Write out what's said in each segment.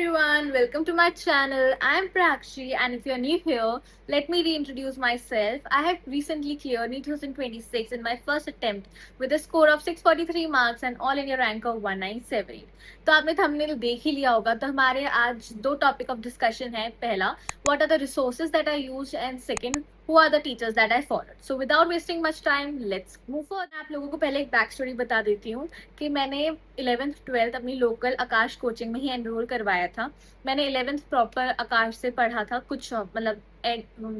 everyone, welcome to my channel. I'm Prakshi, and if you're new here, let me reintroduce myself. I have recently cleared NEET 2026 in my first attempt with a score of 643 marks and all India rank of 1978. तो आपने thumbnail देख ही लिया होगा। तो हमारे आज दो topic of discussion है। पहला, what are the resources that I used, and second, who are the teachers that I followed. So without wasting much time, let's move forward. मैं आप लोगों को पहले एक बैक स्टोरी बता देती हूँ कि मैंने 11th 12th अपनी लोकल आकाश कोचिंग में ही एनरोल करवाया था। मैंने 11th प्रॉपर आकाश से पढ़ा था कुछ मतलब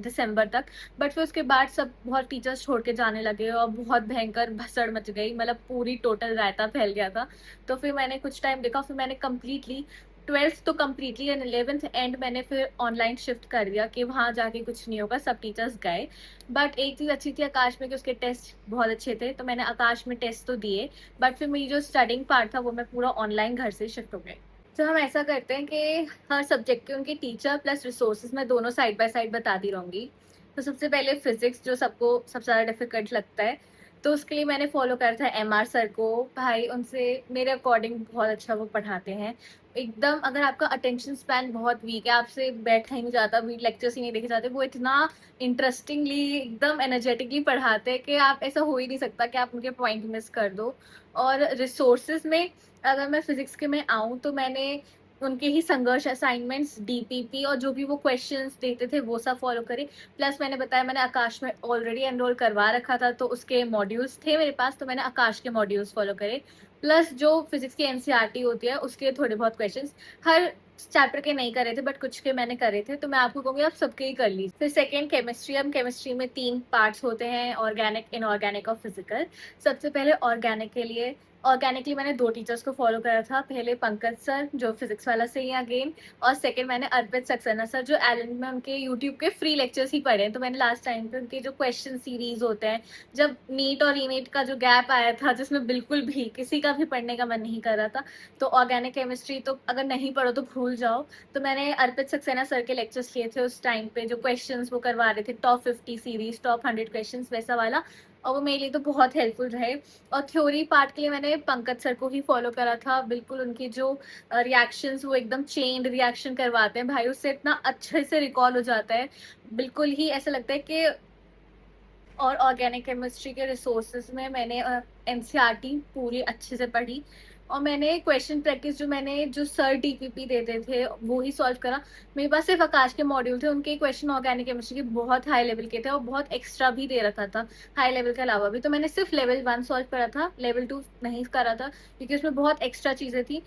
दिसंबर तक। बट फिर उसके बाद सब बहुत टीचर्स छोड़ के जाने लगे और बहुत भयंकर भसड़ मच गई, मतलब पूरी टोटल रायता फैल गया था। तो फिर मैंने कुछ टाइम देखा, फिर मैंने कम्प्लीटली 12th तो कम्प्लीटली एंड 11th एंड मैंने फिर ऑनलाइन शिफ्ट कर दिया कि वहाँ जाके कुछ नहीं होगा, सब टीचर्स गए। बट एक चीज़ अच्छी थी आकाश में कि उसके टेस्ट बहुत अच्छे थे, तो मैंने आकाश में टेस्ट तो दिए। बट फिर मेरी जो स्टडिंग पार्ट था वो मैं पूरा ऑनलाइन घर से शिफ्ट हो गई। तो हम ऐसा करते हैं कि हर सब्जेक्ट के उनके टीचर प्लस रिसोर्सेज मैं दोनों साइड बाय साइड बताती रहूँगी। तो सबसे पहले फिजिक्स, जो सबको सबसे ज़्यादा डिफिकल्ट लगता है, तो उसके लिए मैंने फॉलो करा था MR सर को। भाई उनसे मेरे अकॉर्डिंग बहुत अच्छा वो पढ़ाते हैं एकदम। अगर आपका अटेंशन स्पैन बहुत वीक है, आपसे बैठा ही नहीं जाता, लेक्चर्स ही नहीं देखे जाते, वो इतना इंटरेस्टिंगली एकदम एनर्जेटिकली पढ़ाते हैं कि आप ऐसा हो ही नहीं सकता कि आप उनके पॉइंट मिस कर दो। और रिसोर्सेज में अगर मैं फिजिक्स के में आऊँ तो मैंने उनके ही संघर्ष असाइनमेंट्स, DPP और जो भी वो क्वेश्चंस देते थे वो सब फॉलो करे। प्लस मैंने बताया मैंने आकाश में ऑलरेडी एनरोल करवा रखा था, तो उसके मॉड्यूल्स थे मेरे पास, तो मैंने आकाश के मॉड्यूल्स फॉलो करे। प्लस जो फिजिक्स की NCERT होती है उसके थोड़े बहुत क्वेश्चंस हर चैप्टर के नहीं करे थे, बट कुछ के मैंने करे थे, तो मैं आपको कहूँगी आप सबके ही कर लीजिए। फिर सेकेंड, केमिस्ट्री। हम केमिस्ट्री में 3 पार्ट्स होते हैं, ऑर्गेनिक, इनऑर्गेनिक और फिजिकल। सबसे पहले ऑर्गेनिक के लिए, ऑर्गेनिकली मैंने 2 टीचर्स को फॉलो करा था। पहले पंकज सर जो फिजिक्स वाला से ही अगेन, और सेकंड मैंने अर्पित सक्सेना सर जो एलन में उनके यूट्यूब के फ्री लेक्चर्स ही पढ़े हैं। तो मैंने लास्ट टाइम पे उनके जो क्वेश्चन सीरीज होते हैं, जब नीट और रीनीट का जो गैप आया था जिसमें बिल्कुल भी किसी का भी पढ़ने का मन नहीं कर रहा था, तो ऑर्गेनिक केमिस्ट्री तो अगर नहीं पढ़ो तो भूल जाओ। तो मैंने अर्पित सक्सेना सर के लेक्चर्स लिए थे उस टाइम पे, जो क्वेश्चन वो करवा रहे थे, टॉप 50 सीरीज, टॉप 100 क्वेश्चन वैसा वाला, और वो मेरे लिए तो बहुत हेल्पफुल रहे। और थ्योरी पार्ट के लिए मैंने पंकज सर को ही फॉलो करा था। बिल्कुल उनकी जो रिएक्शंस वो एकदम चेन्ड रिएक्शन करवाते हैं भाई, उससे इतना अच्छे से रिकॉल हो जाता है, बिल्कुल ही ऐसा लगता है कि। और ऑर्गेनिक केमिस्ट्री के रिसोर्सेज में मैंने NCERT पूरी अच्छे से पढ़ी, और मैंने क्वेश्चन प्रैक्टिस जो सर DPP देते थे वो ही सॉल्व करा। मेरे पास सिर्फ आकाश के मॉड्यूल थे, उनके क्वेश्चन ऑर्गेनिक केमिस्ट्री के बहुत हाई लेवल के थे और बहुत एक्स्ट्रा भी दे रखा था हाई लेवल के अलावा भी। तो मैंने सिर्फ लेवल 1 सॉल्व करा था, लेवल 2 नहीं करा था क्योंकि उसमें बहुत एक्स्ट्रा चीज़ें थी।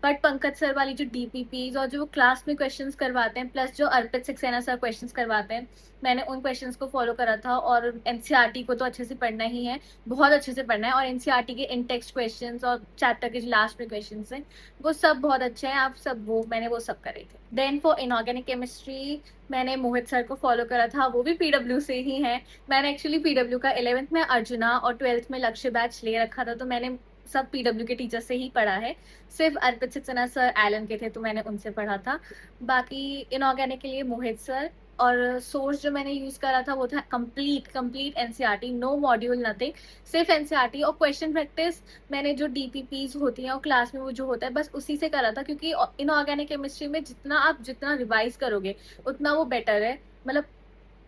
बट पंकज सर वाली जो DPPs और जो क्लास में क्वेश्चंस करवाते हैं, प्लस जो अर्पित सक्सेना सर क्वेश्चंस करवाते हैं, मैंने उन क्वेश्चंस को फॉलो करा था। और NCERT को तो अच्छे से पढ़ना ही है, बहुत अच्छे से पढ़ना है। और NCERT के इन टेक्स्ट क्वेश्चंस और चैप्टर के जो लास्ट में क्वेश्चंस हैं वो सब बहुत अच्छे हैं, आप सब मैंने वो सब करे थे। देन फॉर इनऑर्गेनिक केमिस्ट्री मैंने मोहित सर को फॉलो करा था, वो भी PW से ही हैं। मैंने एक्चुअली PW का 11th में अर्जुना और 12th में लक्ष्य बैच ले रखा था, तो मैंने सब PW के टीचर से ही पढ़ा है। सिर्फ अर्पित सक्सेना सर एलन के थे, तो मैंने उनसे पढ़ा था। बाकी इनऑर्गेनिक के लिए मोहित सर, और सोर्स जो मैंने यूज करा था वो था complete NCERT, no module nothing, सिर्फ NCERT। और क्वेश्चन प्रैक्टिस मैंने जो DPPs होती हैं और क्लास में वो जो होता है बस उसी से करा था, क्योंकि इनऑर्गेनिक केमिस्ट्री में जितना रिवाइज करोगे उतना वो बेटर है। मतलब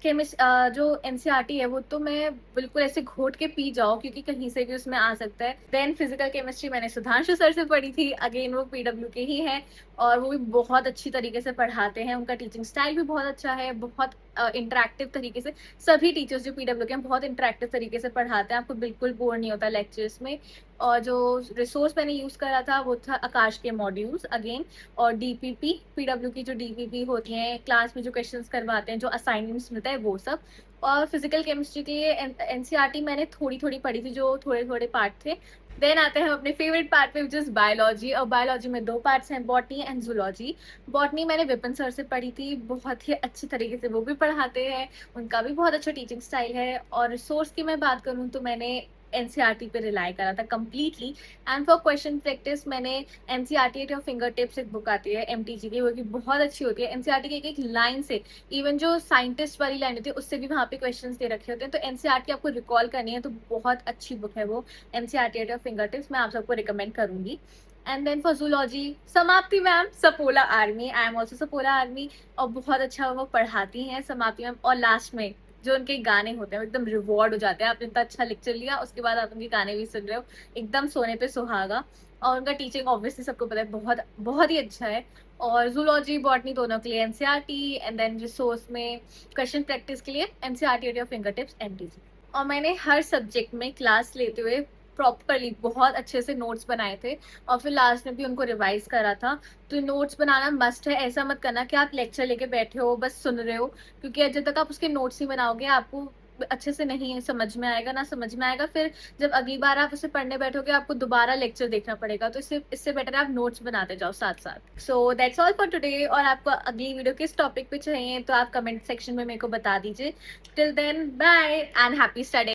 जो NCERT है वो तो मैं बिल्कुल ऐसे घोट के पी जाओ, क्योंकि कहीं से भी उसमें आ सकता है। देन फिजिकल केमिस्ट्री मैंने सुधांशु सर से पढ़ी थी, अगेन वो PW के ही हैं और वो भी बहुत अच्छी तरीके से पढ़ाते हैं। उनका टीचिंग स्टाइल भी बहुत अच्छा है, बहुत इंटरेक्टिव तरीके से। सभी टीचर्स जो PW के हैं बहुत इंटरेक्टिव तरीके से पढ़ाते हैं, आपको बिल्कुल बोर नहीं होता लेक्चर्स में। और जो रिसोर्स मैंने यूज करा था वो था आकाश के मॉड्यूल्स अगेन, और DPP, PW की जो DPP होती हैं, क्लास में जो क्वेश्चंस करवाते हैं, जो असाइनमेंट्स मिलता है वो सब। और फिजिकल केमिस्ट्री के लिए NCERT मैंने थोड़ी थोड़ी पढ़ी थी, जो थोड़े थोड़े पार्ट थे। देन आते हैं अपने फेवरेट पार्ट पे, विच इज बायोलॉजी। और बायोलॉजी में 2 पार्ट्स हैं, बॉटनी एंड जूलॉजी। बॉटनी मैंने विपिन सर से पढ़ी थी, बहुत ही अच्छी तरीके से वो भी पढ़ाते हैं, उनका भी बहुत अच्छा टीचिंग स्टाइल है। और रिसोर्स की मैं बात करूँ तो मैंने एनसीईआरटी पे रिलाई करा था completely. And for question practice मैंने NCERT at your fingertips एक बुक आती है एमटीजी की, वो की बहुत अच्छी होती है। एनसीईआरटी की एक एक लाइन से, इवन जो साइंटिस्ट वाली लाइन होती है उससे भी वहाँ पे क्वेश्चन दे रखे होते हैं। तो एनसीईआरटी आपको रिकॉल करनी है तो बहुत अच्छी बुक है वो, NCERT at your fingertips, मैं आप सबको रिकमेंड करूंगी। And then for zoology Samapti ma'am, Sapola army, I am also Sapola army, और बहुत अच्छा वो पढ़ाती हैं समाप्ति मैम। और लास्ट में जो उनके गाने होते हैं एकदम रिवॉर्ड हो जाते हैं, आपने इतना अच्छा लेक्चर लिया उसके बाद आप उनके गाने भी सुन रहे हो, एकदम सोने पे सुहागा। और उनका टीचिंग ऑब्वियसली सबको पता है बहुत बहुत ही अच्छा है। और जूलॉजी बॉटनी दोनों के लिए एनसीईआरटी, एंड देन रिसोर्स में क्वेश्चन प्रैक्टिस के लिए NCERT at your finger tips MTG. और मैंने हर सब्जेक्ट में क्लास लेते हुए प्रॉपरली बहुत अच्छे से नोट्स बनाए थे, और फिर लास्ट में भी उनको रिवाइज करा था। तो नोट्स बनाना मस्ट है, ऐसा मत करना कि आप लेक्चर लेके बैठे हो बस सुन रहे हो, क्योंकि जब तक आप उसके नोट्स नहीं बनाओगे आपको अच्छे से नहीं समझ में आएगा, ना समझ में आएगा। फिर जब अगली बार आप उसे पढ़ने बैठोगे आपको दोबारा लेक्चर देखना पड़ेगा, तो इससे बेटर है आप नोट्स बनाते जाओ साथ साथ। So that's all for today. और आपको अगली वीडियो किस टॉपिक पे चाहिए तो आप कमेंट सेक्शन में मेरे को बता दीजिए। Till then bye and happy study.